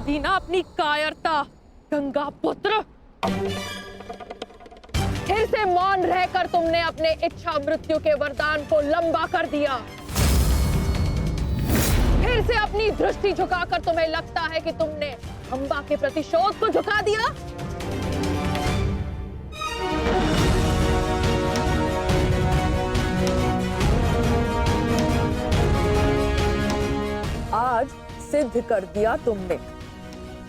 दी ना अपनी कायरता गंगा पुत्र। फिर से मौन रहकर तुमने अपने इच्छा मृत्यु के वरदान को लंबा कर दिया। फिर से अपनी दृष्टि झुकाकर तुम्हें लगता है कि तुमने अंबा के प्रतिशोध को झुका दिया। आज सिद्ध कर दिया तुमने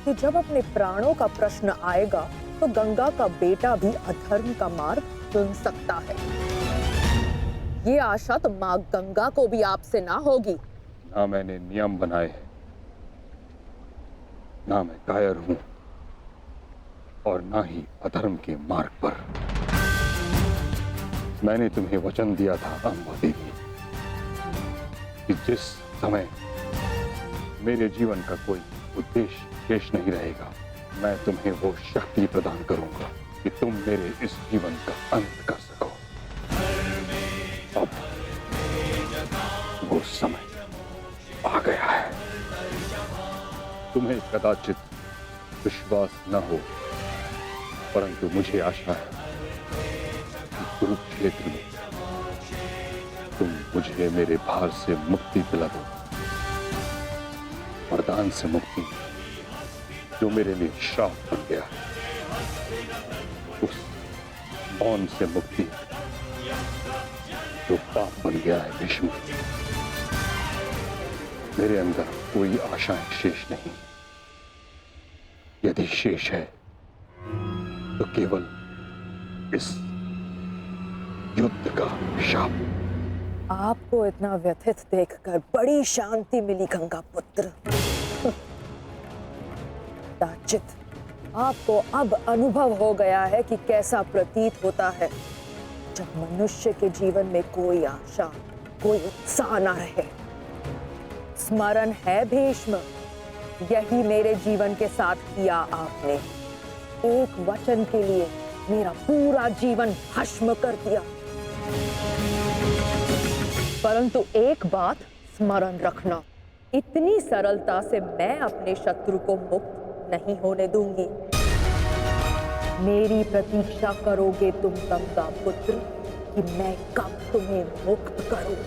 कि जब अपने प्राणों का प्रश्न आएगा तो गंगा का बेटा भी अधर्म का मार्ग चुन सकता है। ये आशा तो मां गंगा को भी आपसे ना होगी। ना मैंने नियम बनाए हैं, ना मैं कायर हूं और ना ही अधर्म के मार्ग पर। मैंने तुम्हें वचन दिया था अम्बा देवी कि जिस समय मेरे जीवन का कोई उद्देश्य शेष नहीं रहेगा, मैं तुम्हें वो शक्ति प्रदान करूंगा कि तुम मेरे इस जीवन का अंत कर सको। अब वो समय आ गया है। तुम्हें कदाचित विश्वास न हो, परंतु मुझे आशा है कि कुरुक्षेत्र में तुम मुझे मेरे भार से मुक्ति दिला दो। वरदान से मुक्ति जो मेरे लिए श्राप बन गया है, उस मौन से मुक्ति जो पाप बन गया है भीष्म। मेरे अंदर कोई आशाएं शेष नहीं। यदि शेष है तो केवल इस युद्ध का शाप। आपको इतना व्यथित देखकर बड़ी शांति मिली गंगा पुत्र। दाचित, आपको अब अनुभव हो गया है कि कैसा प्रतीत होता है जब मनुष्य के जीवन में कोई आशा, कोई उत्साह न रहे। स्मरण है भीष्म, यही मेरे जीवन के साथ किया आपने। एक वचन के लिए मेरा पूरा जीवन भस्म कर दिया। परंतु एक बात स्मरण रखना, इतनी सरलता से मैं अपने शत्रु को मुक्त नहीं होने दूंगी। मेरी प्रतीक्षा करोगे तुम गंगा पुत्र कि मैं कब तुम्हें मुक्त करूं।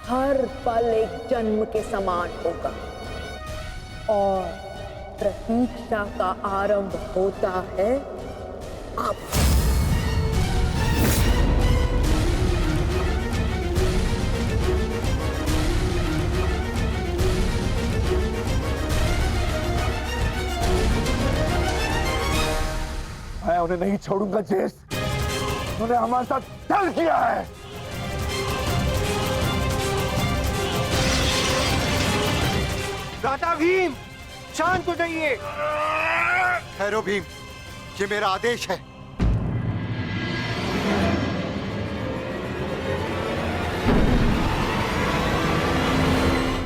हर पल एक जन्म के समान होगा और प्रतीक्षा का आरंभ होता है अब। मैं उन्हें नहीं छोड़ूंगा जेस, उन्होंने हमारे साथ छल किया है। दाता भीम, शांत हो जाइए। ठहरो भीम, ये मेरा आदेश है।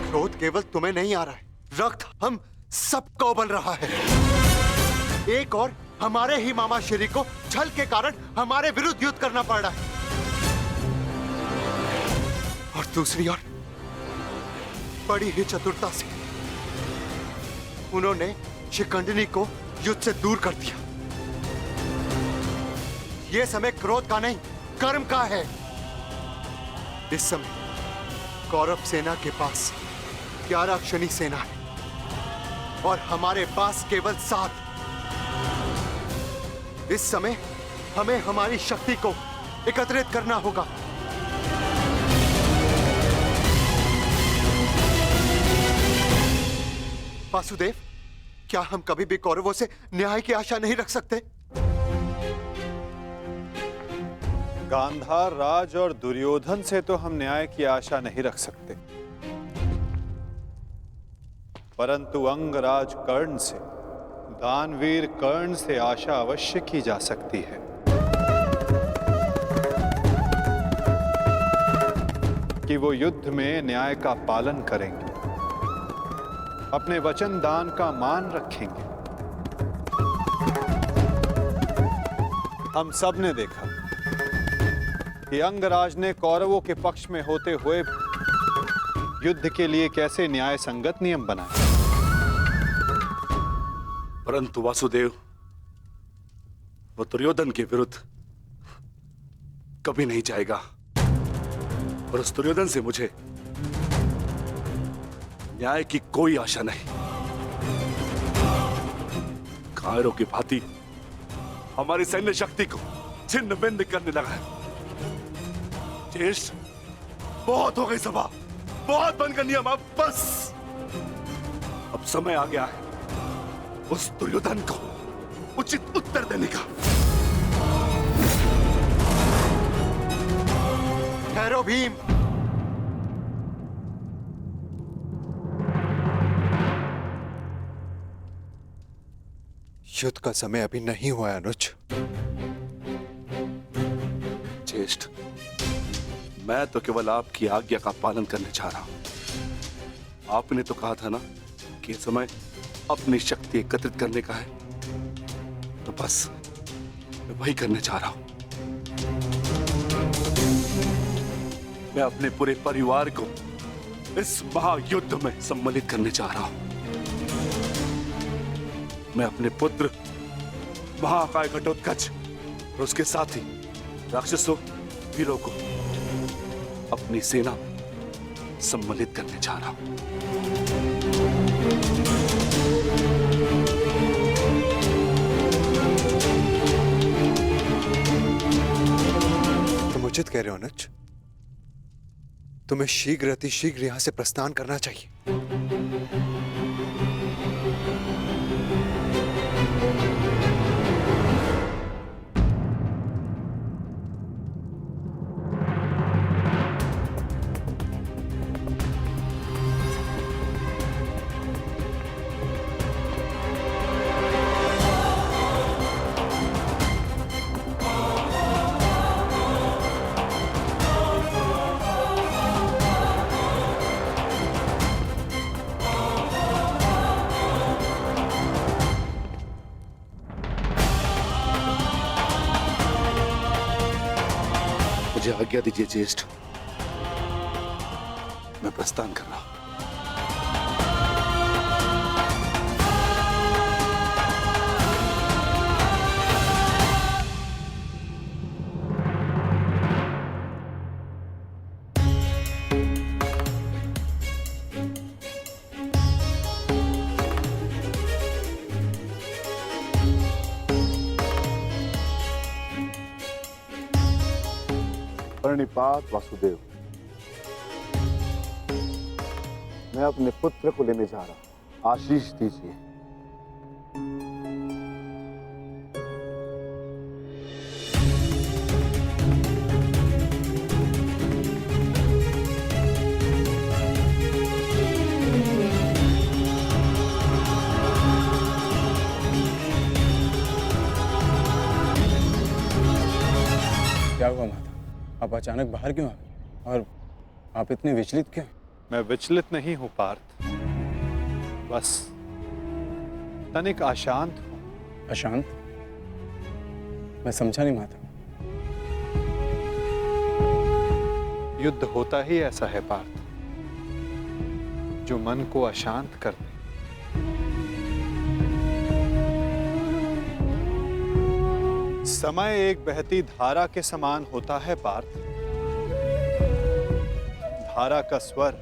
क्रोध केवल तुम्हें नहीं आ रहा है, रक्त हम सबको बल रहा है। एक और हमारे ही मामा श्री को छल के कारण हमारे विरुद्ध युद्ध करना पड़ रहा है, और दूसरी ओर बड़ी ही चतुरता से उन्होंने शिखंडिनी को युद्ध से दूर कर दिया। यह समय क्रोध का नहीं, कर्म का है। इस समय कौरव सेना के पास 11 अक्षनी सेना है और हमारे पास केवल 7। इस समय हमें हमारी शक्ति को एकत्रित करना होगा। वासुदेव, क्या हम कभी भी कौरवों से न्याय की आशा नहीं रख सकते? गांधार राज और दुर्योधन से तो हम न्याय की आशा नहीं रख सकते, परंतु अंगराज कर्ण से, दानवीर कर्ण से आशा अवश्य की जा सकती है। कि वो युद्ध में न्याय का पालन करेंगे, अपने वचन दान का मान रखेंगे। हम सब ने देखा कि अंगराज ने कौरवों के पक्ष में होते हुए युद्ध के लिए कैसे न्याय संगत नियम बनाए। परंतु वासुदेव, वो दुर्योधन के विरुद्ध कभी नहीं जाएगा और उस दुर्योधन से मुझे न्याय की कोई आशा नहीं। कायरों की भांति हमारी सैन्य शक्ति को छिन्न भिन्न करने लगा है। ज्येष्ठ, बहुत हो गई सभा, बहुत बन कर नियम, अब बस। अब समय आ गया है उस दुर्योधन को उचित उत्तर देने का। ठहरो भीम। युद्ध का समय अभी नहीं हुआ अनुज। ज्येष्ठ, मैं तो केवल आपकी आज्ञा का पालन करने जा रहा हूं। आपने तो कहा था ना कि यह समय अपनी शक्ति एकत्रित करने का है, तो बस मैं वही करने जा रहा हूं। मैं अपने पूरे परिवार को इस महायुद्ध में सम्मिलित करने जा रहा हूं। मैं अपने पुत्र महाकाय घटोत्कच और उसके साथी राक्षसों, वीरों को अपनी सेना में सम्मिलित करने जा रहा हूं। तुम उचित कह रहे हो अनुज। तुम्हें शीघ्र अतिशीघ्र यहां से प्रस्थान करना चाहिए। मुझे आज्ञा दीजिए ज्येष्ठ, मैं प्रस्थान कर रहा हूं। प्रणिपात वासुदेव। मैं अपने पुत्र को लेने जा रहा हूं, आशीष दीजिए। क्या हुआ माता? आप अचानक बाहर क्यों आ गए और आप इतने विचलित क्यों? मैं विचलित नहीं हूं पार्थ, बस तनिक अशांत हूं। अशांत? मैं समझा नहीं माता। युद्ध होता ही ऐसा है पार्थ, जो मन को अशांत कर दे। समय एक बहती धारा के समान होता है पार्थ। धारा का स्वर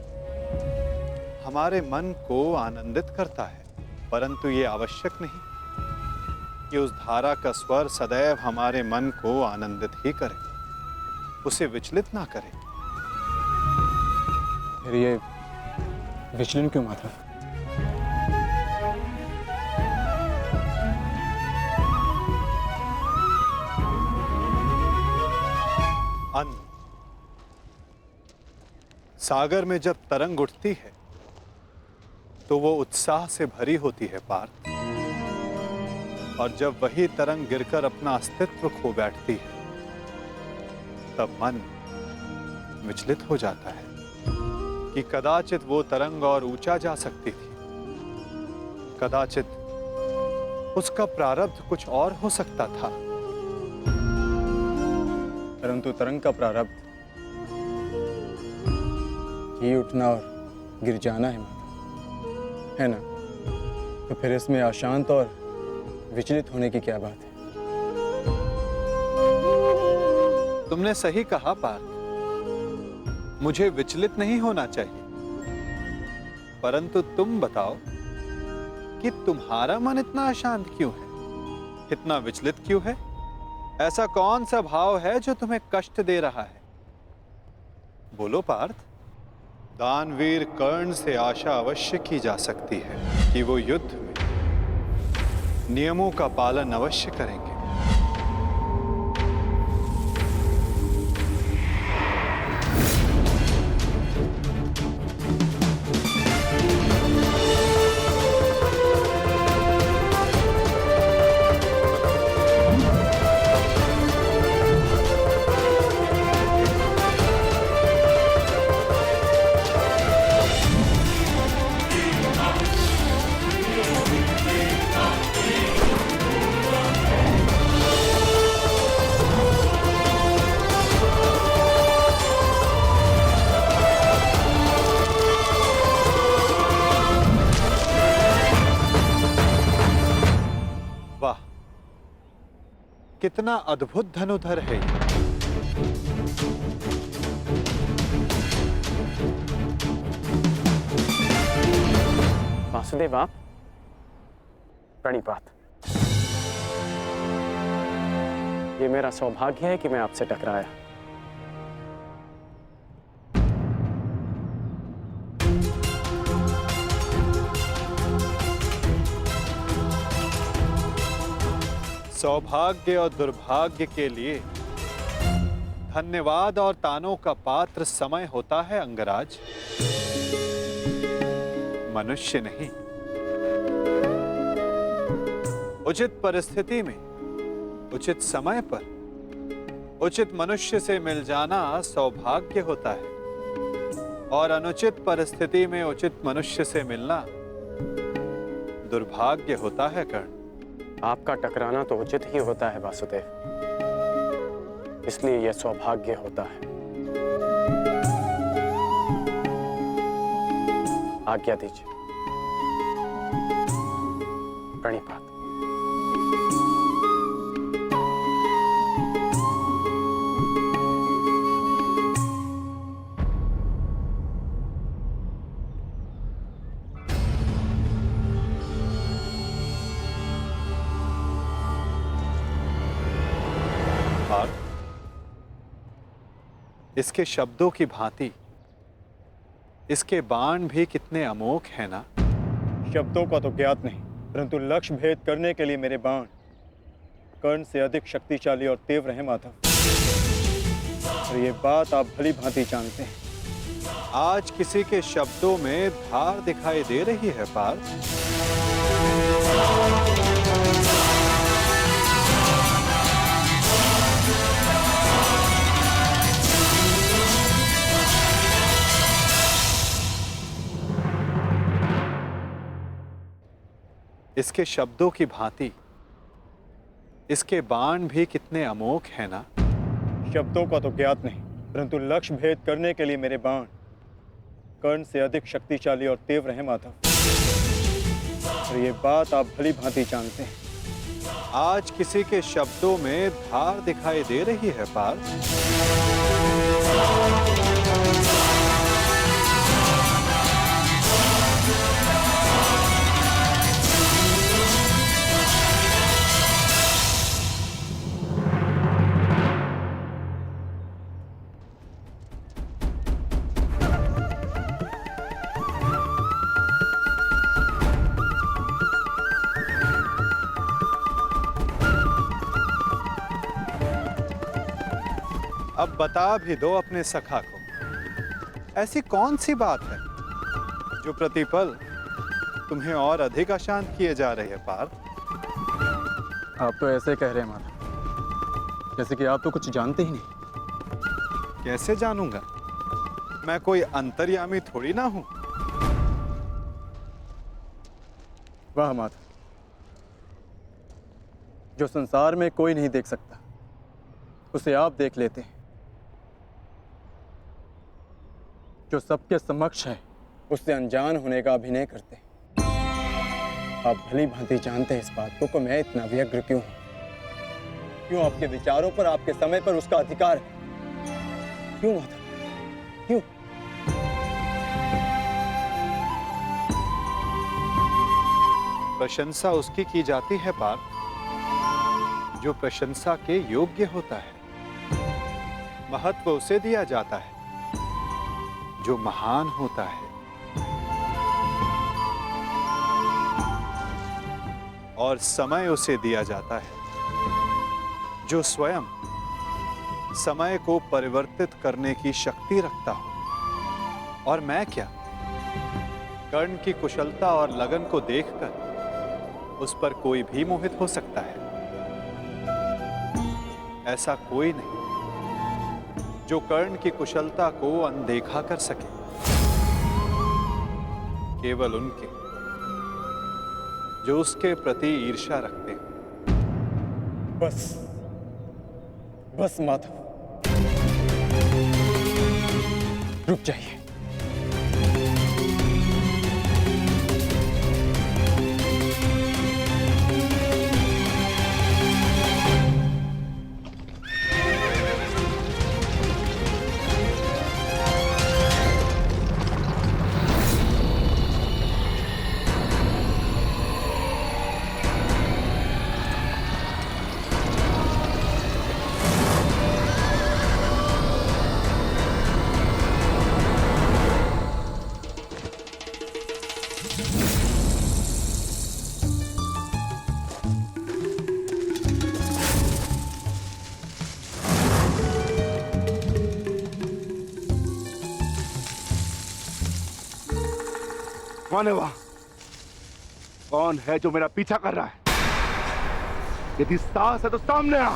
हमारे मन को आनंदित करता है, परंतु ये आवश्यक नहीं कि उस धारा का स्वर सदैव हमारे मन को आनंदित ही करे, उसे विचलित ना करे। फिर ये विचलन क्यों माता? अन्न, सागर में जब तरंग उठती है तो वो उत्साह से भरी होती है पार्थ, और जब वही तरंग गिरकर अपना अस्तित्व खो बैठती है तब मन विचलित हो जाता है कि कदाचित वो तरंग और ऊंचा जा सकती थी, कदाचित उसका प्रारब्ध कुछ और हो सकता था। परंतु तरंग का प्रारब्ध ही उठना और गिर जाना है माता, है ना? तो फिर इसमें अशांत और विचलित होने की क्या बात है? तुमने सही कहा पार्थ, मुझे विचलित नहीं होना चाहिए, परंतु तुम बताओ कि तुम्हारा मन इतना अशांत क्यों है, इतना विचलित क्यों है? ऐसा कौन सा भाव है जो तुम्हें कष्ट दे रहा है? बोलो पार्थ। दानवीर कर्ण से आशा अवश्य की जा सकती है कि वो युद्ध में नियमों का पालन अवश्य करेंगे। वाह, कितना अद्भुत धनुधर है ये। वासुदेव, आप प्रणिपात। ये मेरा सौभाग्य है कि मैं आपसे टकराया। सौभाग्य और दुर्भाग्य के लिए धन्यवाद और तानों का पात्र समय होता है अंगराज, मनुष्य नहीं। उचित परिस्थिति में, उचित समय पर, उचित मनुष्य से मिल जाना सौभाग्य होता है, और अनुचित परिस्थिति में उचित मनुष्य से मिलना दुर्भाग्य होता है कर्ण। आपका टकराना तो उचित ही होता है वासुदेव, इसलिए यह सौभाग्य होता है। आज्ञा दीजिए। प्रणिपात। इसके शब्दों की भांति इसके बाण भी कितने अमोघ हैं ना। शब्दों का तो ज्ञात नहीं, परंतु लक्ष्य भेद करने के लिए मेरे बाण कर्ण से अधिक शक्तिशाली और तीव्र हैं माधव, और ये बात आप भली भांति जानते हैं। आज किसी के शब्दों में धार दिखाई दे रही है पार्थ। इसके शब्दों की भांति इसके बाण भी कितने अमोघ हैं ना। शब्दों का तो ज्ञात नहीं, परंतु लक्ष्य भेद करने के लिए मेरे बाण कर्ण से अधिक शक्तिशाली और तीव्र हैं माधव, और ये बात आप भली भांति जानते हैं। आज किसी के शब्दों में धार दिखाई दे रही है पार्थ। अब बता भी दो अपने सखा को, ऐसी कौन सी बात है जो प्रतिपल तुम्हें और अधिक अशांत किए जा रही है पार्थ। आप तो ऐसे कह रहे हैं माधव, जैसे कि आप तो कुछ जानते ही नहीं। कैसे जानूंगा, मैं कोई अंतर्यामी थोड़ी ना हूं। वाह माधव, जो संसार में कोई नहीं देख सकता उसे आप देख लेते हैं, जो सबके समक्ष है उससे अनजान होने का अभिनय करते हैं। आप भली भांति जानते हैं इस बात को कि मैं इतना व्यग्र क्यों हूं। क्यों आपके विचारों पर, आपके समय पर उसका अधिकार है। क्यों माधव, क्यों? प्रशंसा उसकी की जाती है पार्थ जो प्रशंसा के योग्य होता है। महत्व उसे दिया जाता है जो महान होता है। और समय उसे दिया जाता है जो स्वयं समय को परिवर्तित करने की शक्ति रखता हो। और मैं क्या, कर्ण की कुशलता और लगन को देखकर उस पर कोई भी मोहित हो सकता है। ऐसा कोई नहीं जो कर्ण की कुशलता को अनदेखा कर सके। केवल उनके जो उसके प्रति ईर्ष्या रखते हैं। बस माधव, रुक जाइए। कौन है वहां? कौन है जो मेरा पीछा कर रहा है? यदि साहस है तो सामने आ।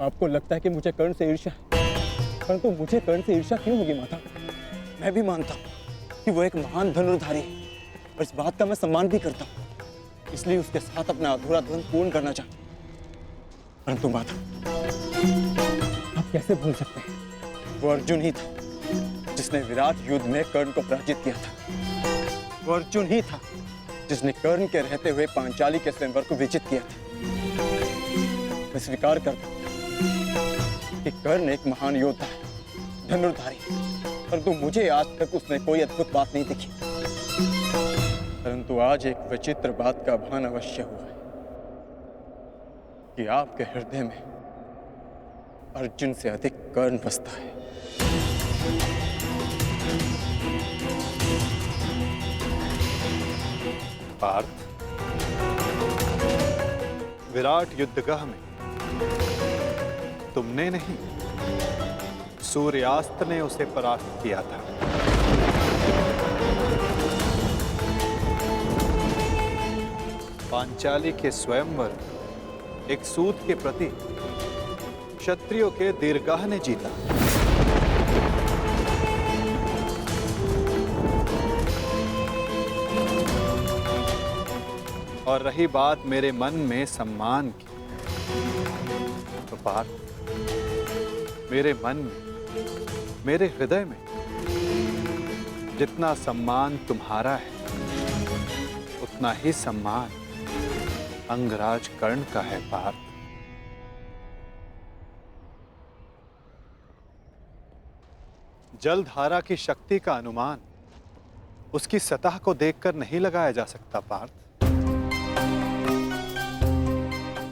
आपको लगता है कि मुझे कर्ण से ईर्ष्या है, परंतु मुझे कर्ण से ईर्ष्या क्यों होगी माता? मैं भी मानता हूँ कि वो एक महान धनुर्धारी है और इस बात का मैं सम्मान भी करता हूँ। इसलिए उसके साथ अपना अधूरा द्वंद्व पूर्ण करना चाहता हूँ। परंतु माता, आप कैसे भूल सकते हैं, वो अर्जुन ही था जिसने विराट युद्ध में कर्ण को पराजित किया था। वो अर्जुन ही था जिसने कर्ण के रहते हुए पांचाली के स्वयंवर को विजित किया था। मैं स्वीकार करता हूं कि कर्ण एक महान योद्धा है, धनुर्धारी, परंतु मुझे आज तक उसने कोई अद्भुत बात नहीं दिखी। परंतु आज एक विचित्र बात का भान अवश्य हुआ है कि आपके हृदय में अर्जुन से अधिक कर्ण बसता है। पार्थ, विराट युद्धगह में तुमने नहीं, सूर्यास्त ने उसे परास्त किया था। पांचाली के स्वयंवर एक सूत के प्रति क्षत्रियों के दीर्घाह ने जीता। और रही बात मेरे मन में सम्मान की, तो पार्थ, मेरे मन में, मेरे हृदय में जितना सम्मान तुम्हारा है, उतना ही सम्मान अंगराज कर्ण का है। पार्थ, जलधारा की शक्ति का अनुमान उसकी सतह को देखकर नहीं लगाया जा सकता। पार्थ,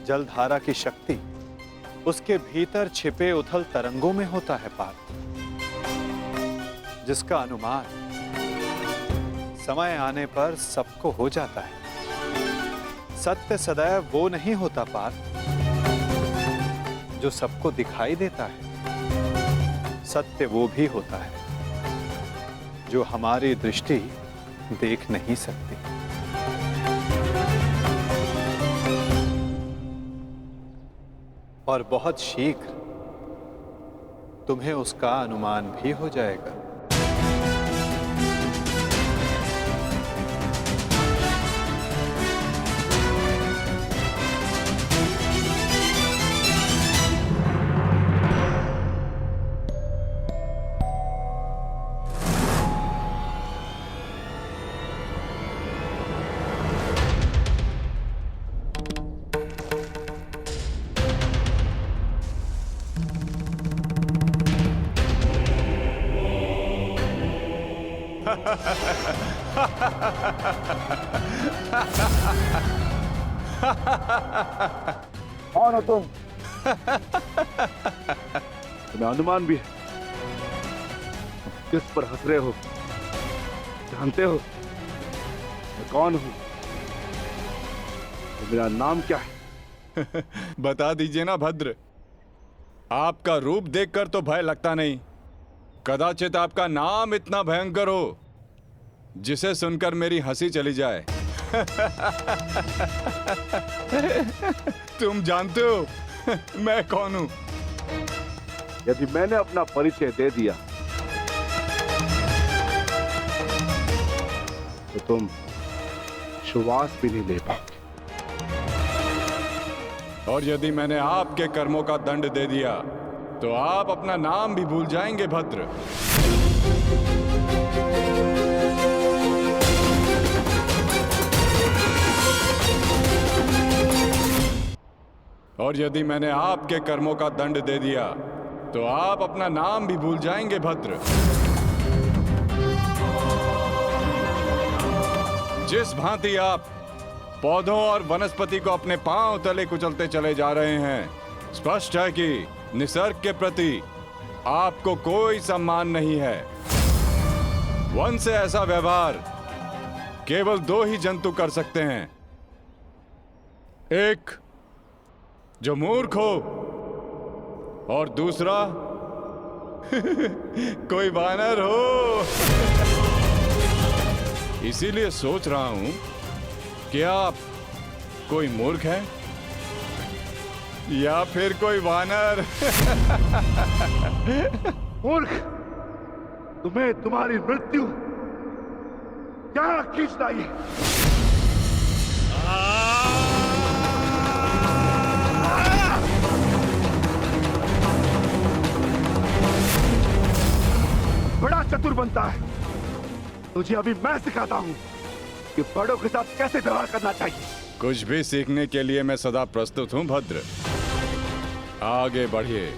जलधारा की शक्ति उसके भीतर छिपे उथल तरंगों में होता है। पार्थ, जिसका अनुमान समय आने पर सबको हो जाता है। सत्य सदैव वो नहीं होता पार्थ जो सबको दिखाई देता है। सत्य वो भी होता है जो हमारी दृष्टि देख नहीं सकती। और बहुत शीघ्र तुम्हें उसका अनुमान भी हो जाएगा। कौन हो तुम? तुम्हें अनुमान भी है किस पर हंस रहे हो? जानते हो मैं कौन हूं? तो मेरा नाम क्या है? बता दीजिए ना भद्र। आपका रूप देखकर तो भय लगता नहीं, कदाचित आपका नाम इतना भयंकर हो जिसे सुनकर मेरी हंसी चली जाए। तुम जानते हो मैं कौन हूं? यदि मैंने अपना परिचय दे दिया तो तुम श्वास भी नहीं ले पाओगे। और यदि मैंने आपके कर्मों का दंड दे दिया तो आप अपना नाम भी भूल जाएंगे भद्र। और यदि मैंने आपके कर्मों का दंड दे दिया तो आप अपना नाम भी भूल जाएंगे भद्र। जिस भांति आप पौधों और वनस्पति को अपने पांव तले कुचलते चले जा रहे हैं, स्पष्ट है कि निसर्ग के प्रति आपको कोई सम्मान नहीं है। वन से ऐसा व्यवहार केवल दो ही जंतु कर सकते हैं, एक जो मूर्ख हो और दूसरा कोई वानर हो। इसीलिए सोच रहा हूं कि आप कोई मूर्ख है या फिर कोई वानर। मूर्ख, तुम्हें तुम्हारी मृत्यु क्या खींच लाई? बड़ा चतुर बनता है, तुझे अभी मैं सिखाता हूं कि बड़ों के साथ कैसे व्यवहार करना चाहिए। कुछ भी सीखने के लिए मैं सदा प्रस्तुत हूं भद्र, आगे बढ़िए।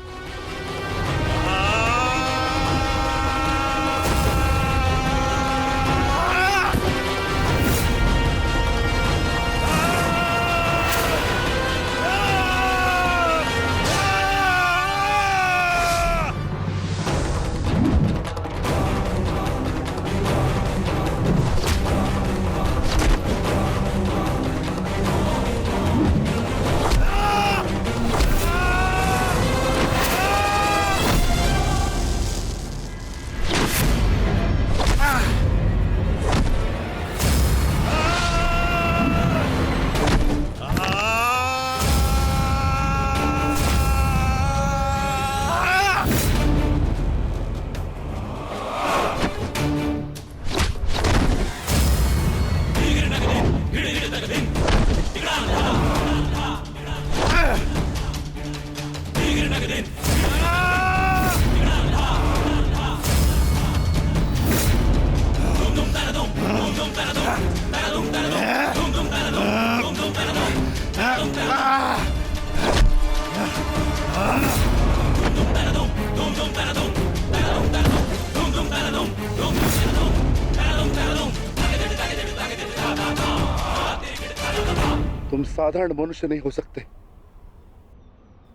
तुम साधारण मनुष्य नहीं हो सकते।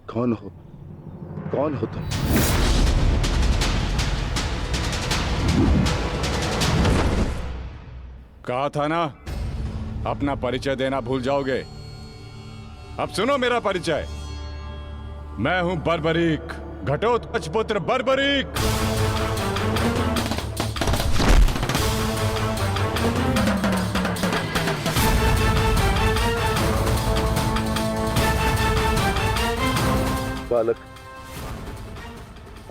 कौन हो? कौन हो तुम? कहा था ना अपना परिचय देना भूल जाओगे। अब सुनो मेरा परिचय। मैं हूं बर्बरीक, घटोत्कच पुत्र बर्बरीक। बालक,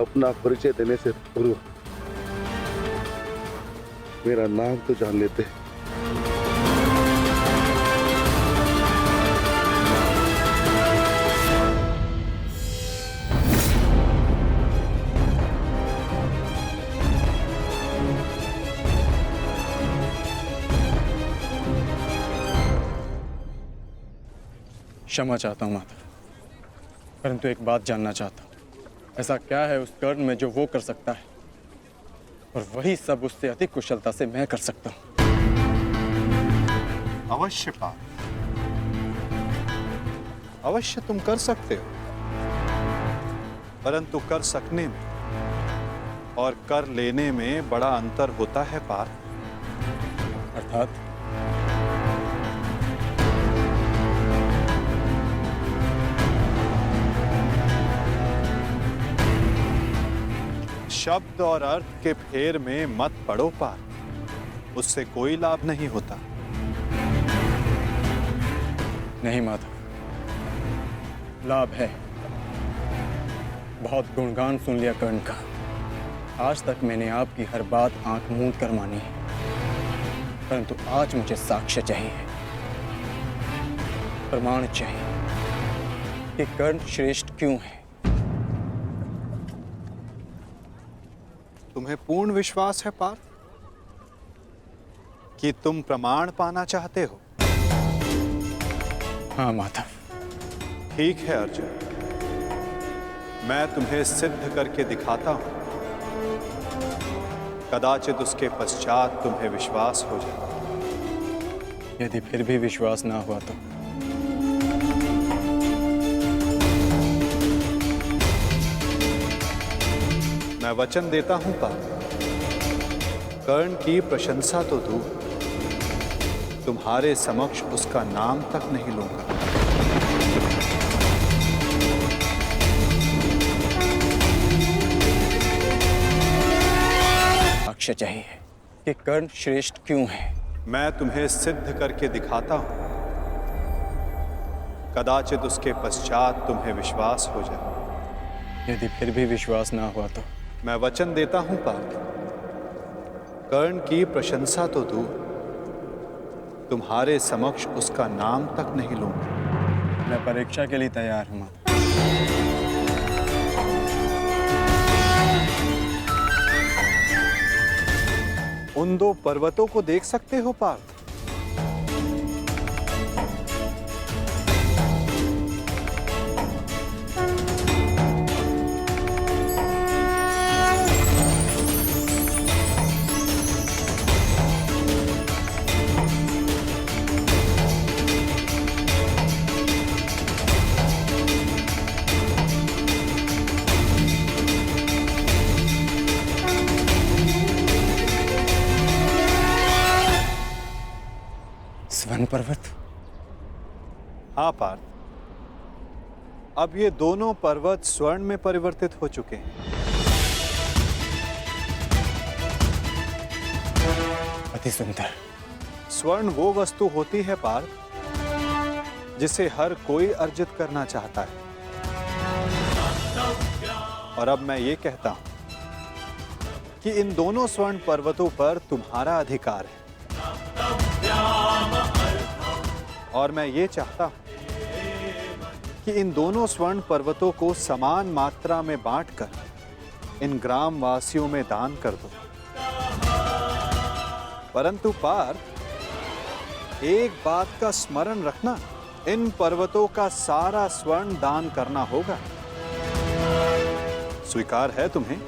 अपना परिचय देने से पूर्व मेरा नाम तो जान लेते। क्षमा चाहता हूँ माता, परंतु एक बात जानना चाहता हूँ। ऐसा क्या है उस कर्ण में जो वो कर सकता है और वही सब उससे अधिक कुशलता से मैं कर सकता हूँ। अवश्य पार्थ, अवश्य तुम कर सकते हो, परंतु कर सकने में और कर लेने में बड़ा अंतर होता है पार्थ। अर्थात शब्द और अर्थ के फेर में मत पड़ो पार्थ, उससे कोई लाभ नहीं होता। नहीं माधव, लाभ है। बहुत गुणगान सुन लिया कर्ण का। आज तक मैंने आपकी हर बात आंख मूंद कर मानी है, परंतु आज मुझे साक्ष्य चाहिए, प्रमाण चाहिए कि कर्ण श्रेष्ठ क्यों है। तुम्हें पूर्ण विश्वास है पार्थ कि तुम प्रमाण पाना चाहते हो? हाँ माधव। ठीक है अर्जुन, मैं तुम्हें सिद्ध करके दिखाता हूं। कदाचित उसके पश्चात तुम्हें विश्वास हो जाए। यदि फिर भी विश्वास ना हुआ तो मैं वचन देता हूं पार्थ, कर्ण की प्रशंसा तो दूर, तुम्हारे समक्ष उसका नाम तक नहीं लूंगा। साक्ष्य चाहिए कि कर्ण श्रेष्ठ क्यों है। मैं तुम्हें सिद्ध करके दिखाता हूं, कदाचित उसके पश्चात तुम्हें विश्वास हो जाए। यदि फिर भी विश्वास ना हुआ तो मैं वचन देता हूं पार्थ, कर्ण की प्रशंसा तो दूर, तुम्हारे समक्ष उसका नाम तक नहीं लूंगा। मैं परीक्षा के लिए तैयार हूं। उन दो पर्वतों को देख सकते हो पार्थ? स्वर्ण पर्वत? हाँ पार्थ, अब ये दोनों पर्वत स्वर्ण में परिवर्तित हो चुके हैं। अति सुंदर। स्वर्ण वो वस्तु होती है पार्थ जिसे हर कोई अर्जित करना चाहता है। और अब मैं ये कहता हूं कि इन दोनों स्वर्ण पर्वतों पर तुम्हारा अधिकार है। और मैं ये चाहता हूं कि इन दोनों स्वर्ण पर्वतों को समान मात्रा में बांटकर इन ग्राम वासियों में दान कर दो। परंतु पार्थ, एक बात का स्मरण रखना, इन पर्वतों का सारा स्वर्ण दान करना होगा। स्वीकार है तुम्हें?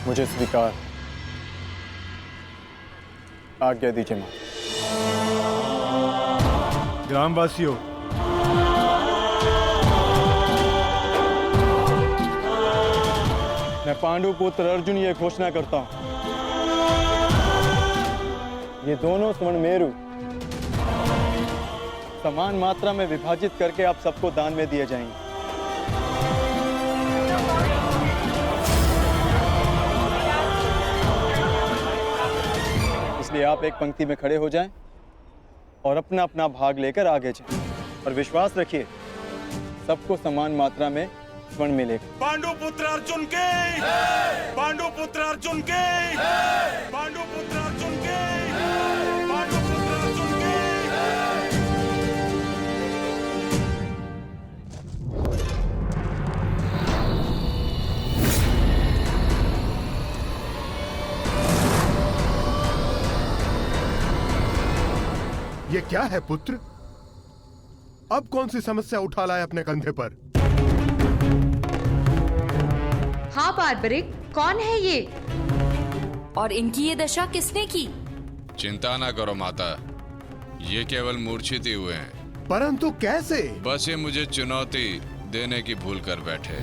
मुझे स्वीकार। आज्ञा दीजिए मां। ग्रामवासियों, मैं पांडु पुत्र अर्जुन ये घोषणा करता हूं, ये दोनों स्वर्ण मेरु समान मात्रा में विभाजित करके आप सबको दान में दिए जाएंगे। इसलिए आप एक पंक्ति में खड़े हो जाएं और अपना अपना भाग लेकर आगे जाएं। और विश्वास रखिए, सबको समान मात्रा में स्वर्ण मिलेगा। पांडु पुत्र अर्जुन के, पांडु पुत्र अर्जुन के, पांडु पुत्र अर्जुन के, पांडु पुत्र अर्जुन के। ये क्या है पुत्र? अब कौन सी समस्या उठा लाए अपने कंधे पर? हाँ बार्बरिक, कौन है ये? और इनकी ये दशा किसने की? चिंता ना करो माता, ये केवल मूर्छित ही हुए हैं। परंतु कैसे? बस ये मुझे चुनौती देने की भूल कर बैठे।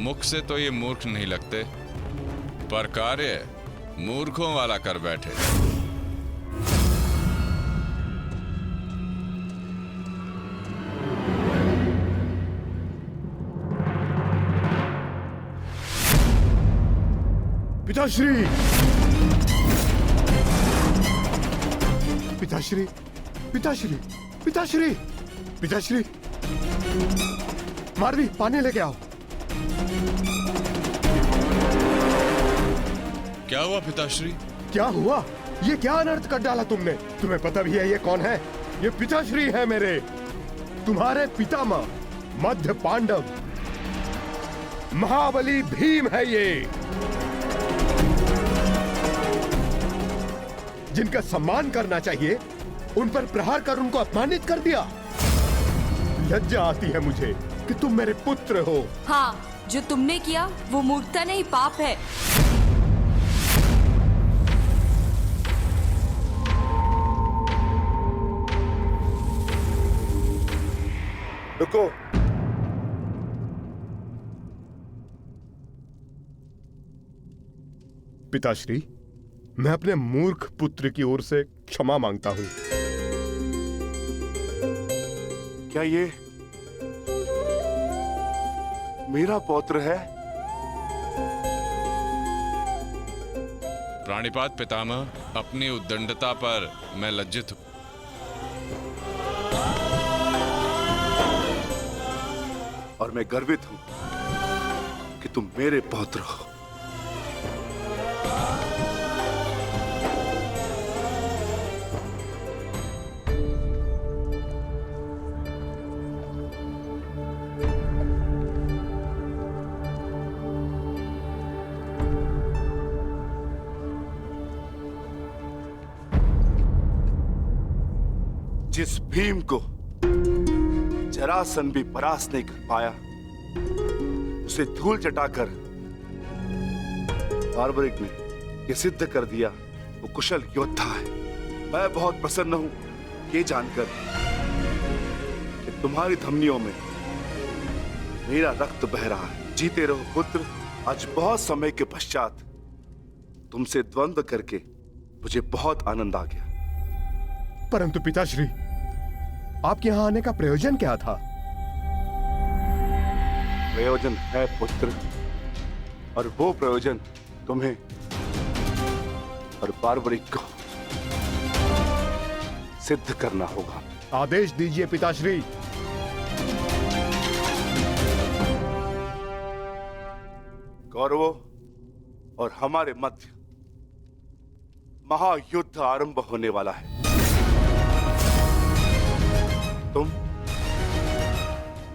मुख से तो ये मूर्ख नहीं लगते, पर कार्य मूर्खों वाला कर बैठे। पिताश्री, पिताश्री, पिताश्री, पिताश्री, पिताश्री, मारवी पानी लेके आओ। क्या हुआ पिताश्री? क्या हुआ? ये क्या अनर्थ कर डाला तुमने? तुम्हें पता भी है ये कौन है? ये पिताश्री है मेरे, तुम्हारे पितामह मध्य पांडव महाबली भीम है ये, जिनका सम्मान करना चाहिए उन पर प्रहार कर उनको अपमानित कर दिया। लज्जा आती है मुझे कि तुम मेरे पुत्र हो। हाँ, जो तुमने किया वो मूर्खता नहीं, पाप है। रुको, पिताश्री, मैं अपने मूर्ख पुत्र की ओर से क्षमा मांगता हूं। क्या ये मेरा पौत्र है? प्राणिपात पितामह, अपनी उद्दंडता पर मैं लज्जित हूं। और मैं गर्वित हूं कि तुम मेरे पौत्र हो। जिस भीम को जरासंध भी परास्त नहीं कर पाया, उसे धूल चटाकर बार्बरिक ने यह सिद्ध कर दिया वो कुशल योद्धा है। मैं बहुत प्रसन्न हूं ये जानकर कि तुम्हारी धमनियों में मेरा रक्त बह रहा है। जीते रहो पुत्र। आज बहुत समय के पश्चात तुमसे द्वंद्व करके मुझे बहुत आनंद आ गया। परंतु पिताश्री, आपके यहां आने का प्रयोजन क्या था? प्रयोजन है पुत्र, और वो प्रयोजन तुम्हें और बार्बरिक को सिद्ध करना होगा। आदेश दीजिए पिताश्री। कौरवों और हमारे मध्य महायुद्ध आरंभ होने वाला है। तुम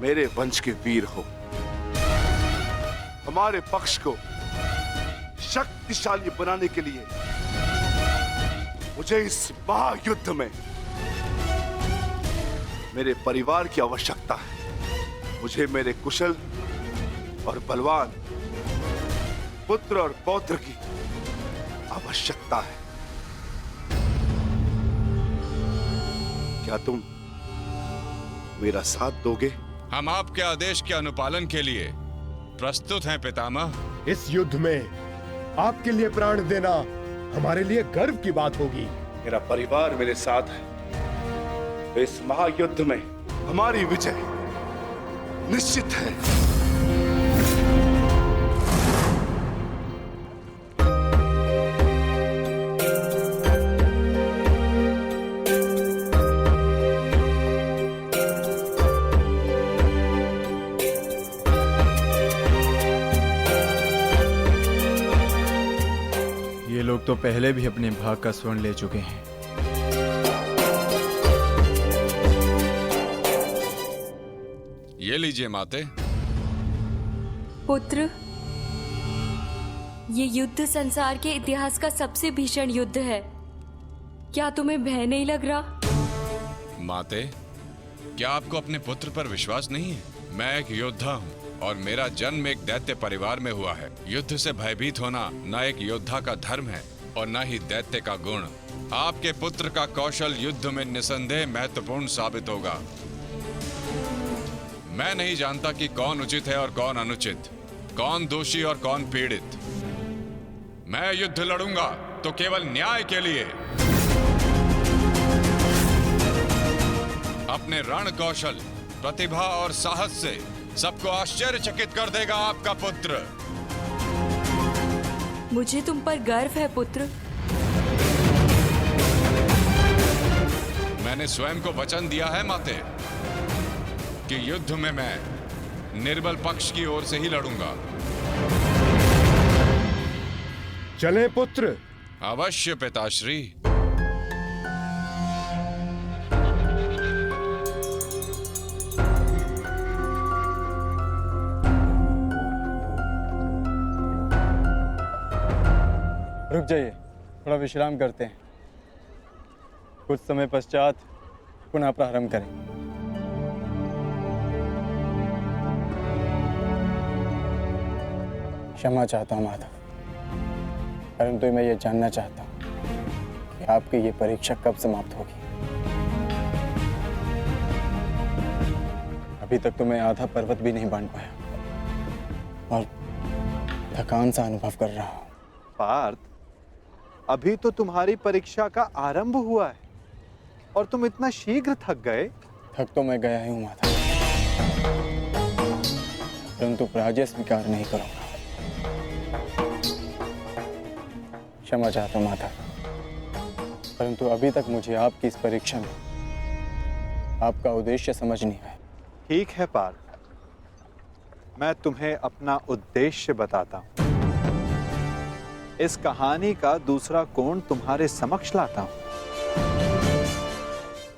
मेरे वंश के वीर हो। हमारे पक्ष को शक्तिशाली बनाने के लिए मुझे इस महायुद्ध में मेरे परिवार की आवश्यकता है। मुझे मेरे कुशल और बलवान पुत्र और पौत्र की आवश्यकता है। क्या तुम मेरा साथ दोगे? हम आपके आदेश के अनुपालन के लिए प्रस्तुत हैं पितामह। इस युद्ध में आपके लिए प्राण देना हमारे लिए गर्व की बात होगी। मेरा परिवार मेरे साथ है, तो इस महायुद्ध में हमारी विजय निश्चित है। ये लोग तो पहले भी अपने भाग का स्वर्ण ले चुके हैं। ये लीजिए माते। पुत्र, ये युद्ध संसार के इतिहास का सबसे भीषण युद्ध है। क्या तुम्हें भय नहीं लग रहा? माते, क्या आपको अपने पुत्र पर विश्वास नहीं है? मैं एक योद्धा हूँ और मेरा जन्म एक दैत्य परिवार में हुआ है। युद्ध से भयभीत होना न एक योद्धा का धर्म है और न ही दैत्य का गुण। आपके पुत्र का कौशल युद्ध में निसंदेह महत्वपूर्ण साबित होगा। मैं नहीं जानता कि कौन उचित है और कौन अनुचित, कौन दोषी और कौन पीड़ित। मैं युद्ध लड़ूंगा तो केवल न्याय के लिए। अपने रण कौशल, प्रतिभा और साहस से सबको आश्चर्यचकित कर देगा आपका पुत्र। मुझे तुम पर गर्व है पुत्र। मैंने स्वयं को वचन दिया है माते कि युद्ध में मैं निर्बल पक्ष की ओर से ही लड़ूंगा। चलें पुत्र। अवश्य पिताश्री। रुक जाइए, थोड़ा विश्राम करते हैं। कुछ समय पश्चात पुनः प्रारंभ करें। क्षमा चाहता हूं माधव, परंतु मैं ये जानना चाहता हूं कि आपकी ये परीक्षा कब समाप्त होगी। अभी तक तो मैं आधा पर्वत भी नहीं बांध पाया और थकान सा अनुभव कर रहा हूं। पार्थ, अभी तो तुम्हारी परीक्षा का आरंभ हुआ है और तुम इतना शीघ्र थक गए। थक तो मैं गया ही हूं माधव, परंतु पराजय स्वीकार नहीं करूंगा। क्षमा चाहता हूं माधव, परंतु अभी तक मुझे आपकी इस परीक्षा में आपका उद्देश्य समझ नहीं आया। ठीक है पार्थ, मैं तुम्हें अपना उद्देश्य बताता हूं। इस कहानी का दूसरा कोण तुम्हारे समक्ष लाता हूं।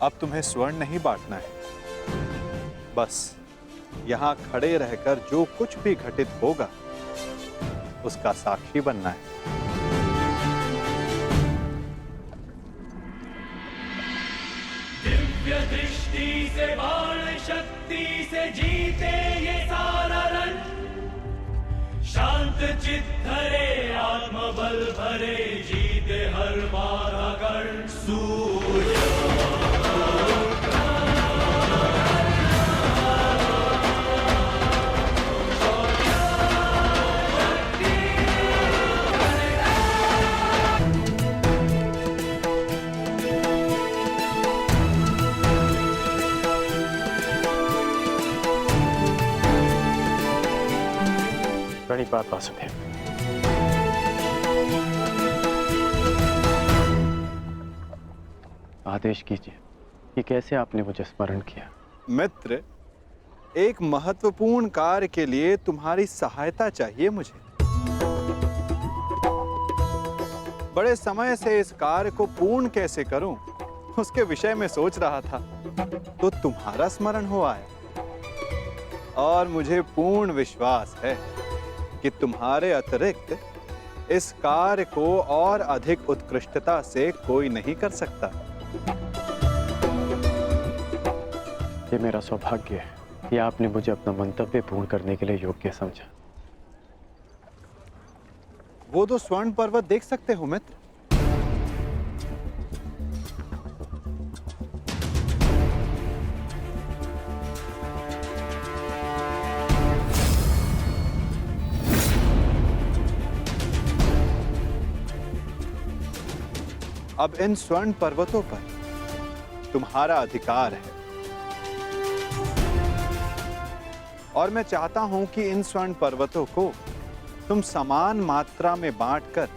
अब तुम्हें स्वर्ण नहीं बांटना है, बस यहां खड़े रहकर जो कुछ भी घटित होगा उसका साक्षी बनना है। दिव्य दृष्टि से, बाण शक्ति से जीते ये सारा रण। शांत चित्त धरे, आत्मबल भरे, जीते हर बाधा गण। सूर्य प्रणिपात वासुदेव। आदेश कीजिए कि कैसे आपने मुझे स्मरण किया। मित्र, एक महत्वपूर्ण कार्य के लिए तुम्हारी सहायता चाहिए मुझे। बड़े समय से इस कार्य को पूर्ण कैसे करूं, उसके विषय में सोच रहा था, तो तुम्हारा स्मरण हो आया। और मुझे पूर्ण विश्वास है कि तुम्हारे अतिरिक्त इस कार्य को और अधिक उत्कृष्टता से कोई नहीं कर सकता। ये मेरा सौभाग्य है कि आपने मुझे अपना मंतव्य पूर्ण करने के लिए योग्य समझा। वो तो स्वर्ण पर्वत देख सकते हो मित्र। अब इन स्वर्ण पर्वतों पर तुम्हारा अधिकार है और मैं चाहता हूं कि इन स्वर्ण पर्वतों को तुम समान मात्रा में बांटकर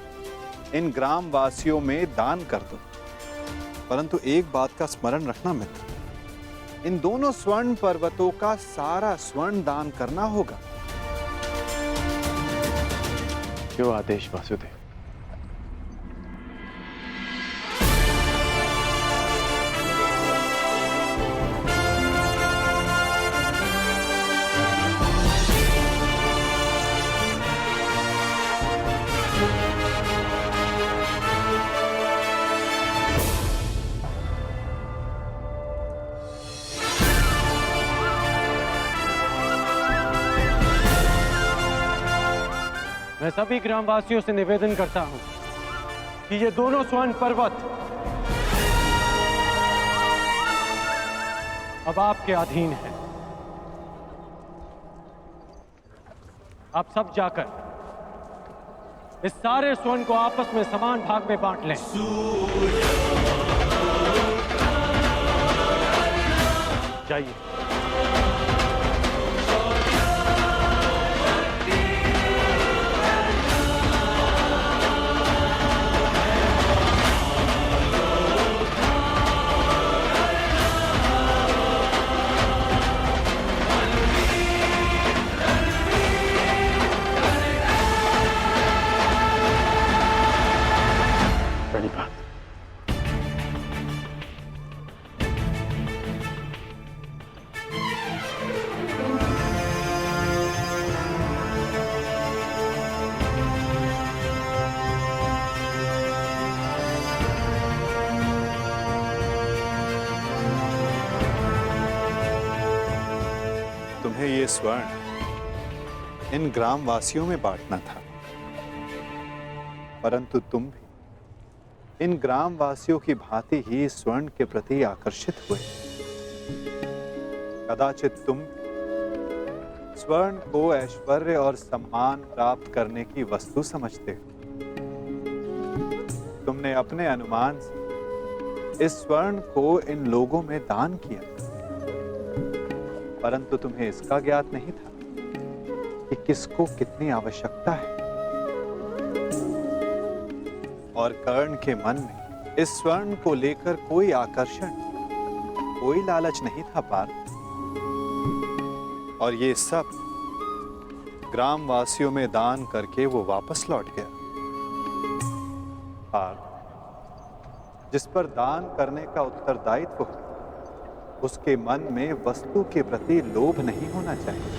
इन ग्राम वासियों में दान कर दो। परंतु एक बात का स्मरण रखना मित्र, इन दोनों स्वर्ण पर्वतों का सारा स्वर्ण दान करना होगा। जो आदेश वासुदेव। मैं सभी ग्रामवासियों से निवेदन करता हूं कि ये दोनों स्वर्ण पर्वत अब आपके अधीन है। आप सब जाकर इस सारे स्वर्ण को आपस में समान भाग में बांट लें। जाइए। प्रणिपात। तुम्हें ये स्वर्ण इन ग्रामवासियों में बांटना था, परंतु तुम भी इन ग्रामवासियों की भांति ही स्वर्ण के प्रति आकर्षित हुए। कदाचित तुम स्वर्ण को ऐश्वर्य और सम्मान प्राप्त करने की वस्तु समझते हो। तुमने अपने अनुमान से इस स्वर्ण को इन लोगों में दान किया, परंतु तुम्हें इसका ज्ञात नहीं था कि किसको कितनी आवश्यकता है। और कर्ण के मन में इस स्वर्ण को लेकर कोई आकर्षण, कोई लालच नहीं था पार्थ। और ये सब ग्रामवासियों में दान करके वो वापस लौट गया। पार्थ, जिस पर दान करने का उत्तरदायित्व हो, उसके मन में वस्तु के प्रति लोभ नहीं होना चाहिए।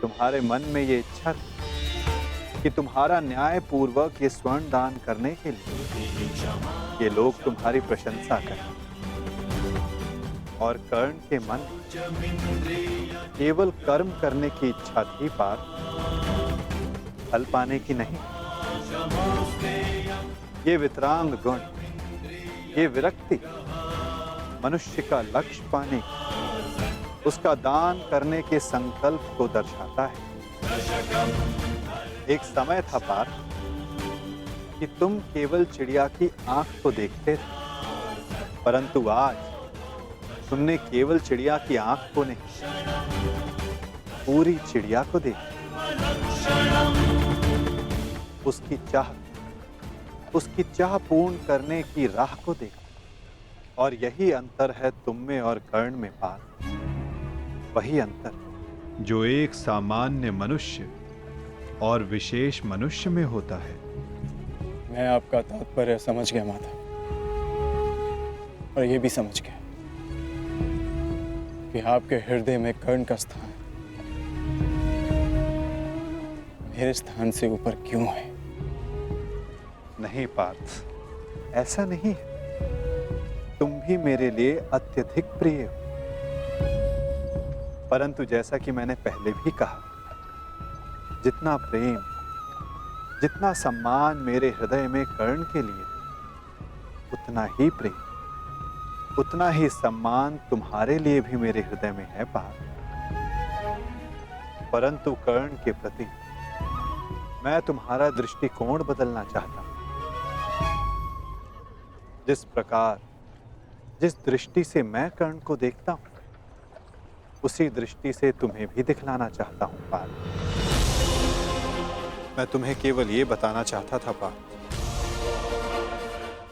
तुम्हारे मन में ये इच्छा थी कि तुम्हारा न्याय पूर्वक ये स्वर्ण दान करने के लिए ये लोग तुम्हारी प्रशंसा करें। और कर्ण के मन केवल कर्म करने की इच्छा थी पार्थ, फल पाने की नहीं। ये वितरांग गुण, ये विरक्ति मनुष्य का लक्ष्य पाने, उसका दान करने के संकल्प को दर्शाता है। एक समय था पार्थ कि तुम केवल चिड़िया की आंख को देखते थे, परंतु आज तुमने केवल चिड़िया की आंख को नहीं, पूरी चिड़िया को देखा। उसकी चाह पूर्ण करने की राह को देखा। और यही अंतर है तुम में और कर्ण में पार्थ। वही अंतर जो एक सामान्य मनुष्य और विशेष मनुष्य में होता है। मैं आपका तात्पर्य समझ गया माता, और ये भी समझ गया कि आपके हृदय में कर्ण का स्थान मेरे स्थान से ऊपर क्यों है। नहीं पार्थ, ऐसा नहीं है। तुम भी मेरे लिए अत्यधिक प्रिय हो, परंतु जैसा कि मैंने पहले भी कहा, जितना प्रेम, जितना सम्मान मेरे हृदय में कर्ण के लिए, उतना ही प्रेम, उतना ही सम्मान तुम्हारे लिए भी मेरे हृदय में है पार्थ। परंतु कर्ण के प्रति मैं तुम्हारा दृष्टिकोण बदलना चाहता हूं। जिस प्रकार, जिस दृष्टि से मैं कर्ण को देखता हूं, उसी दृष्टि से तुम्हें भी दिखलाना चाहता हूं पार्थ। मैं तुम्हें केवल ये बताना चाहता था पार्थ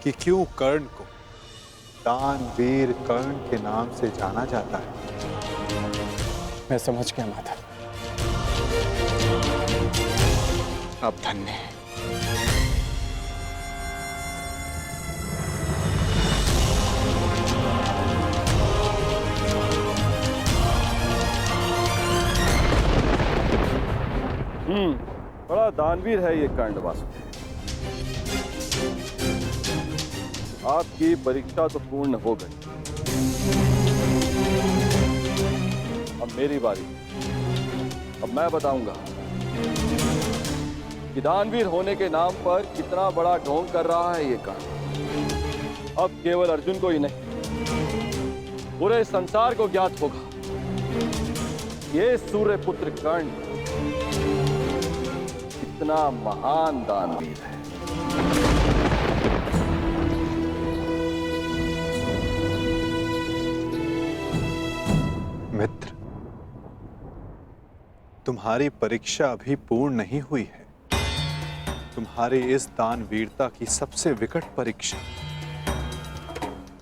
कि क्यों कर्ण को दानवीर कर्ण के नाम से जाना जाता है। मैं समझ गया माता, आप धन्य हैं। बड़ा दानवीर है ये कर्ण वासुदेव। आपकी परीक्षा तो पूर्ण हो गई, अब मेरी बारी। अब मैं बताऊंगा कि दानवीर होने के नाम पर कितना बड़ा ढोंग कर रहा है ये कर्ण। अब केवल अर्जुन को ही नहीं, पूरे संसार को ज्ञात होगा ये सूर्यपुत्र कर्ण कितना महान दानवीर है। मित्र, तुम्हारी परीक्षा अभी पूर्ण नहीं हुई है। तुम्हारी इस दानवीरता की सबसे विकट परीक्षा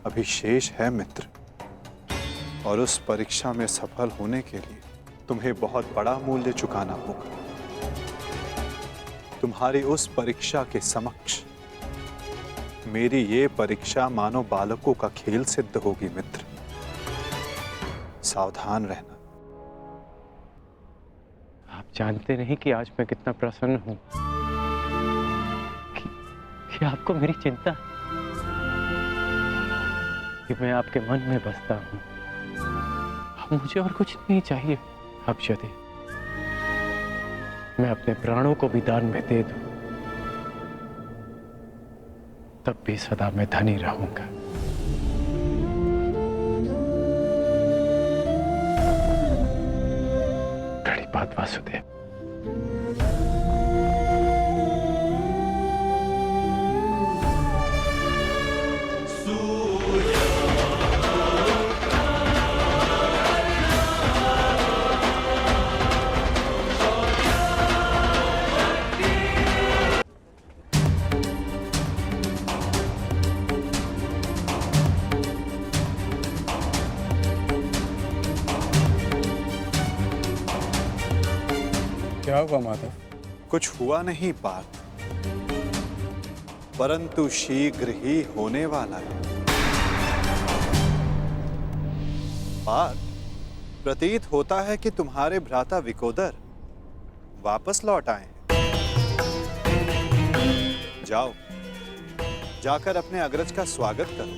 अभी शेष है मित्र, और उस परीक्षा में सफल होने के लिए तुम्हें बहुत बड़ा मूल्य चुकाना होगा। तुम्हारी उस परीक्षा के समक्ष मेरी ये परीक्षा मानो बालकों का खेल सिद्ध होगी मित्र। सावधान रहना। आप जानते नहीं कि आज मैं कितना प्रसन्न हूं कि आपको मेरी चिंता है, कि मैं आपके मन में बसता हूं। अब मुझे और कुछ नहीं चाहिए। अब यदि मैं अपने प्राणों को भी दान में दे दूं, तब भी सदा मैं धनी रहूंगा। कड़ी बात वासुदेव। क्या हुआ माधव? कुछ हुआ नहीं पार्थ, परंतु शीघ्र ही होने वाला है। पार्थ, प्रतीत होता है कि तुम्हारे भ्राता विकोदर वापस लौट आए हैं। जाओ, जाकर अपने अग्रज का स्वागत करो।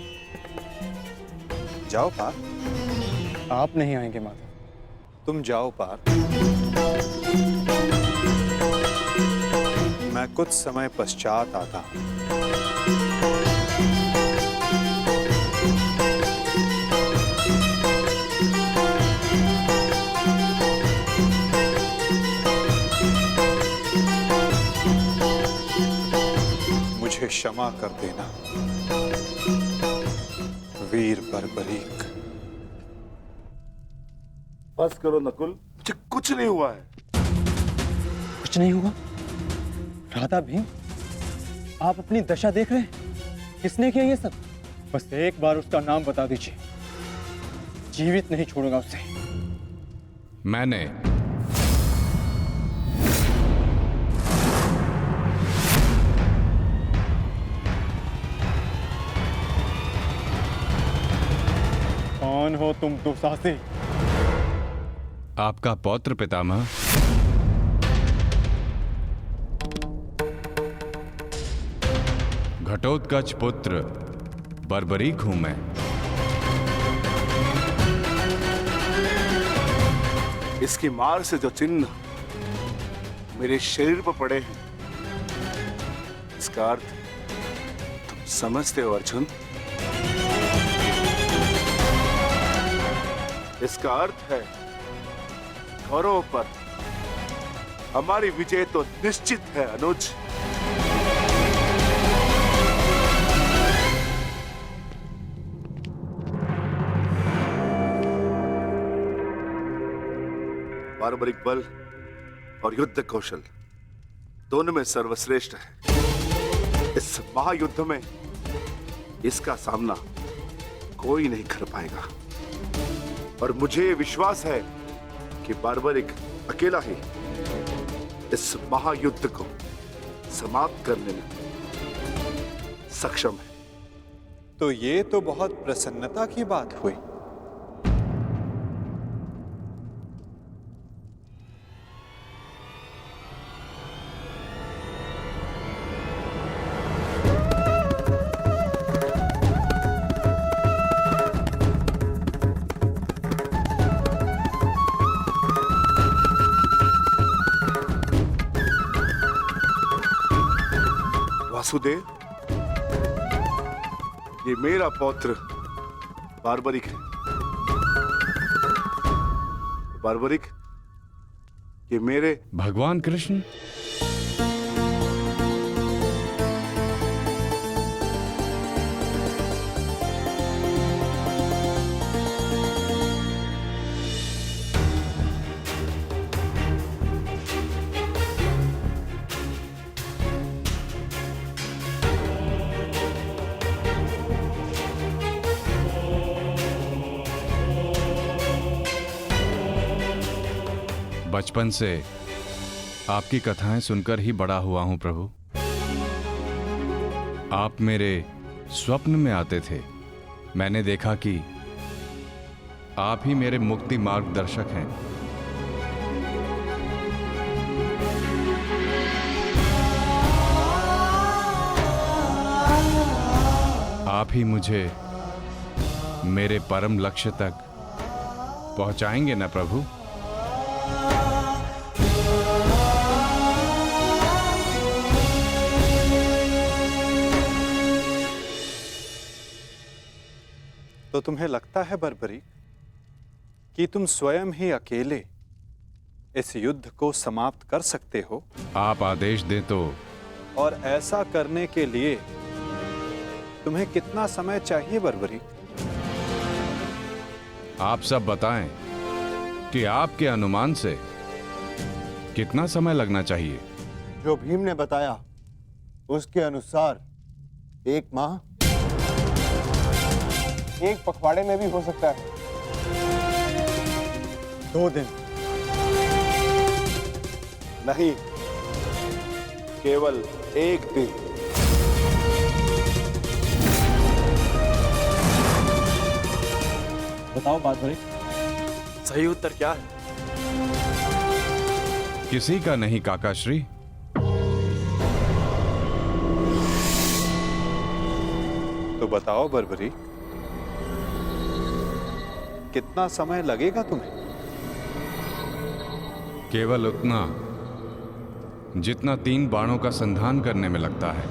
जाओ पार्थ। आप नहीं आएंगे माधव? तुम जाओ पार्थ, मैं कुछ समय पश्चात आता हूं। मुझे क्षमा कर देना वीर बर्बरीक। बस करो नकुल, मुझे कुछ नहीं हुआ है। कुछ नहीं हुआ? राधा भीम, आप अपनी दशा देख रहे हैं? किसने किया ये सब? बस एक बार उसका नाम बता दीजिए, जीवित नहीं छोड़ूंगा उसे। मैंने। कौन हो तुम दुस्साहसी? आपका पौत्र पितामह। घटोत्कच पुत्र बर्बरीक हूं मैं। इसकी मार से जो चिन्ह मेरे शरीर पर पड़े हैं, इसका अर्थ तुम समझते हो अर्जुन? इसका अर्थ है कौरवों पर हमारी विजय तो निश्चित है अनुज। बार्बरिक बल और युद्ध कौशल दोनों में सर्वश्रेष्ठ है। इस महायुद्ध में इसका सामना कोई नहीं कर पाएगा, और मुझे विश्वास है कि बार्बरिक अकेला ही इस महायुद्ध को समाप्त करने में सक्षम है। तो ये तो बहुत प्रसन्नता की बात हुई। वसुदेव, ये मेरा पौत्र बार्बरिक है। बार्बरिक, ये मेरे भगवान कृष्ण। बचपन से आपकी कथाएं सुनकर ही बड़ा हुआ हूं प्रभु। आप मेरे स्वप्न में आते थे। मैंने देखा कि आप ही मेरे मुक्ति मार्गदर्शक हैं। आप ही मुझे मेरे परम लक्ष्य तक पहुंचाएंगे ना प्रभु? तो तुम्हें लगता है बर्बरिक कि तुम स्वयं ही अकेले इस युद्ध को समाप्त कर सकते हो? आप आदेश दें तो। और ऐसा करने के लिए तुम्हें कितना समय चाहिए बर्बरिक? आप सब बताएं कि आपके अनुमान से कितना समय लगना चाहिए? जो भीम ने बताया उसके अनुसार 1 माह, 1 पखवाड़े में भी हो सकता है, 2 दिन। नहीं, केवल 1 दिन। बताओ बार्बरिक, सही उत्तर क्या है? किसी का नहीं काकाश्री। तो बताओ बर्बरिक, कितना समय लगेगा तुम्हें? केवल उतना जितना 3 बाणों का संधान करने में लगता है।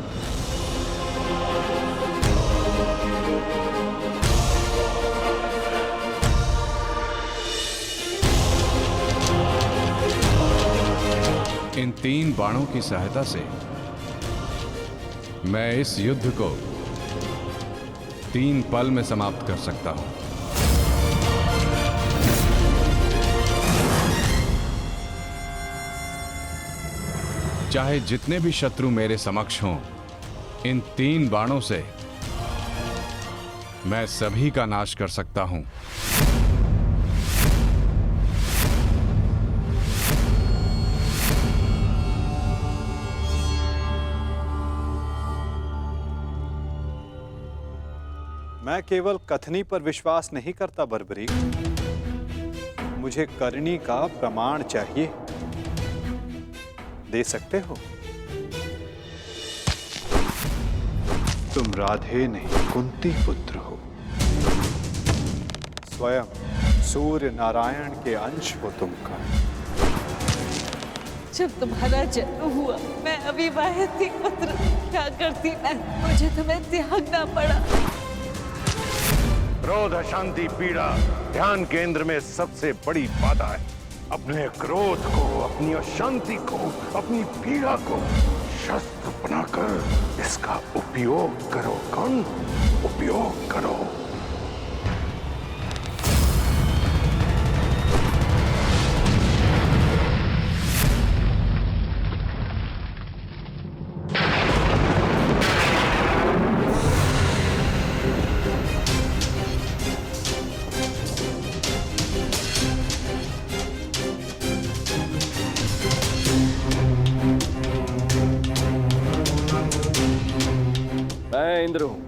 इन 3 बाणों की सहायता से मैं इस युद्ध को 3 पल में समाप्त कर सकता हूं। चाहे जितने भी शत्रु मेरे समक्ष हों, इन 3 बाणों से मैं सभी का नाश कर सकता हूं। मैं केवल कथनी पर विश्वास नहीं करता बर्बरिक, मुझे करनी का प्रमाण चाहिए। दे सकते हो? तुम राधे नहीं कुंती पुत्र हो, स्वयं सूर्य नारायण के अंश हो तुमका। जब तुम्हारा जन्म हुआ मैं अविवाहित थी पुत्र, क्या करती मैं, मुझे तुम्हें त्यागना पड़ा। क्रोध, अशांति, पीड़ा ध्यान केंद्र में सबसे बड़ी बाधा है। अपने क्रोध को, अपनी अशांति को, अपनी पीड़ा को शस्त्र बनाकर इसका उपयोग करो। कौन? उपयोग करो। मैं इंद्र हूं,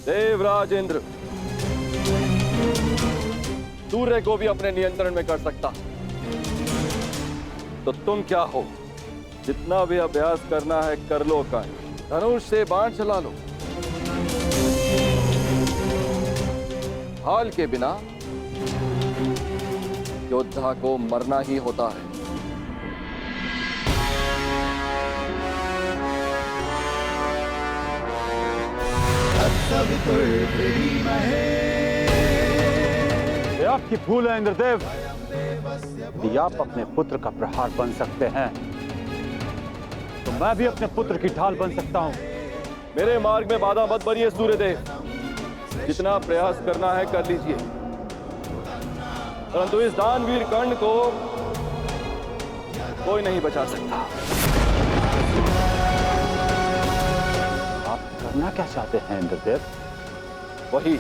देवराज इंद्र। सूर्य को भी अपने नियंत्रण में कर सकता। तो तुम क्या हो? जितना भी अभ्यास करना है कर लो। का धनुष से बाण चला लो। हाल के बिना योद्धा को मरना ही होता है। ये आपकी भूल है इंद्रदेव। यदि आप अपने पुत्र का प्रहार बन सकते हैं तो मैं भी अपने पुत्र की ढाल बन सकता हूं। मेरे मार्ग में बाधा मत बनिए सूर्यदेव। जितना प्रयास करना है कर लीजिए, परंतु इस दानवीर कर्ण को कोई नहीं बचा सकता। आप करना क्या चाहते हैं इंद्रदेव? वही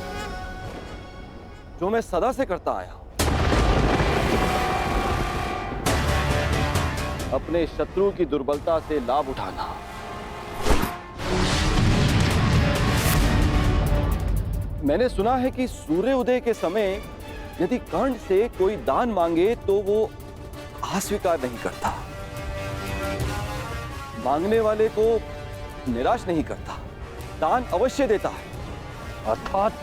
जो मैं सदा से करता आया हूं, अपने शत्रु की दुर्बलता से लाभ उठाना। मैंने सुना है कि सूर्य उदय के समय यदि कर्ण से कोई दान मांगे तो वो अस्वीकार नहीं करता, मांगने वाले को निराश नहीं करता, दान अवश्य देता है। अर्थात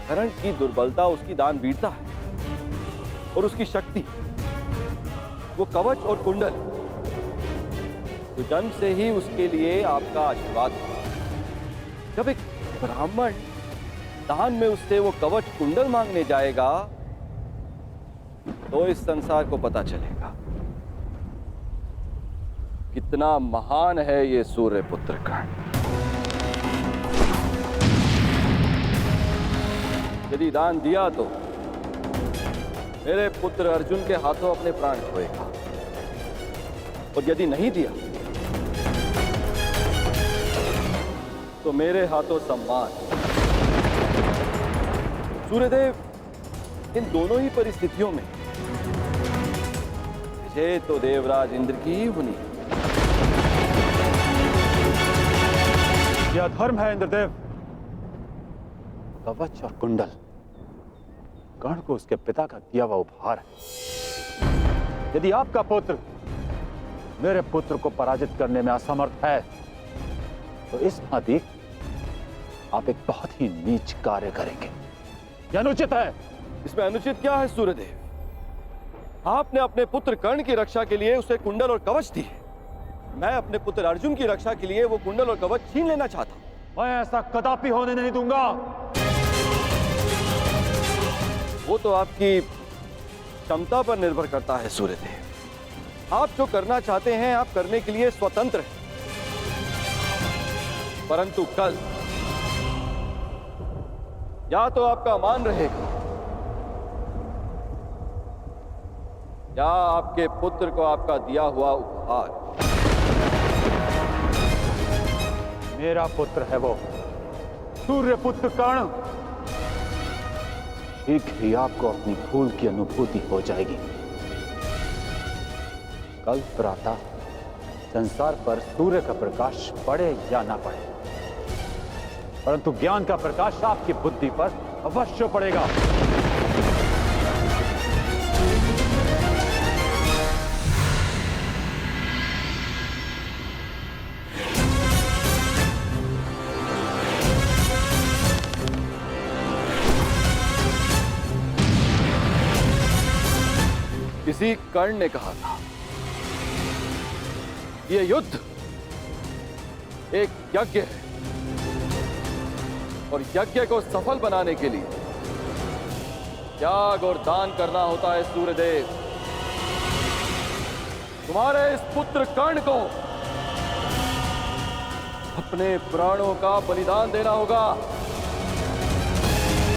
कर्ण की दुर्बलता उसकी दान वीरता है और उसकी शक्ति वो कवच और कुंडल, तो जन्म से ही उसके लिए आपका आशीर्वाद है। जब एक ब्राह्मण दान में उससे वो कवच कुंडल मांगने जाएगा तो इस संसार को पता चलेगा कितना महान है ये सूर्य पुत्र कर्ण। यदि दान दिया तो मेरे पुत्र अर्जुन के हाथों अपने प्राण खोएगा, और यदि नहीं दिया तो मेरे हाथों सम्मान। सूर्यदेव, इन दोनों ही परिस्थितियों में विजय तो देवराज इंद्र की ही होनी है। यह धर्म है इंद्रदेव। कवच और कुंडल कर्ण को उसके पिता का दिया हुआ उपहार है। यदि आपका पुत्र मेरे पुत्र को पराजित करने में असमर्थ है तो इस भांति आप एक बहुत ही नीच कार्य करेंगे। यह अनुचित है। इसमें अनुचित क्या है सूर्यदेव? आपने अपने पुत्र कर्ण की रक्षा के लिए उसे कुंडल और कवच दी है। मैं अपने पुत्र अर्जुन की रक्षा के लिए वो कुंडल और कवच छीन लेना चाहता हूं। मैं ऐसा कदापि होने नहीं दूंगा। वो तो आपकी क्षमता पर निर्भर करता है सूर्यदेव। आप जो करना चाहते हैं आप करने के लिए स्वतंत्र हैं, परंतु कल या तो आपका मान रहेगा या आपके पुत्र को आपका दिया हुआ उपहार। मेरा पुत्र है वो सूर्य पुत्र कर्ण। शीघ्र ही आपको अपनी भूल की अनुभूति हो जाएगी। कल प्रातः संसार पर सूर्य का प्रकाश पड़े या ना पड़े, परंतु ज्ञान का प्रकाश आपकी बुद्धि पर अवश्य पड़ेगा। किसी कर्ण ने कहा था यह युद्ध एक यज्ञ है और यज्ञ को सफल बनाने के लिए त्याग और दान करना होता है। सूर्यदेव, तुम्हारे इस पुत्र कर्ण को अपने प्राणों का बलिदान देना होगा।